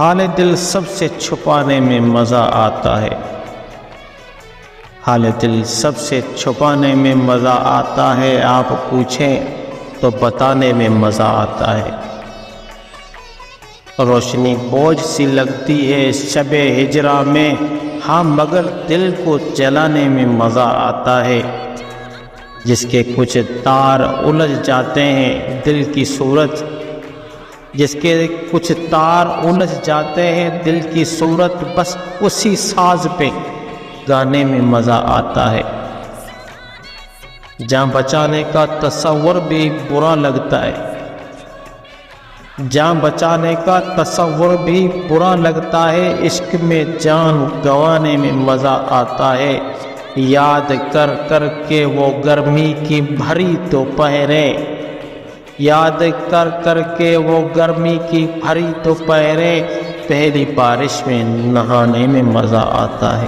حال دل سب سے چھپانے میں مزہ آتا ہے، حال دل سب سے چھپانے میں مزہ آتا ہے، آپ پوچھیں تو بتانے میں مزہ آتا ہے۔ روشنی بوجھ سی لگتی ہے شب ہجرا میں، ہاں مگر دل کو جلانے میں مزہ آتا ہے۔ جس کے کچھ تار الجھ جاتے ہیں دل کی صورت، جس کے کچھ تار الجھ جاتے ہیں دل کی صورت، بس اسی ساز پہ گانے میں مزہ آتا ہے۔ جان بچانے کا تصور بھی برا لگتا ہے، جان بچانے کا تصور بھی برا لگتا ہے، عشق میں جان گنوانے میں مزہ آتا ہے۔ یاد کر کر کے وہ گرمی کی بھری دوپہریں، یاد کر کر کے وہ گرمی کی بھری دوپہریں، پہلی بارش میں نہانے میں مزہ آتا ہے۔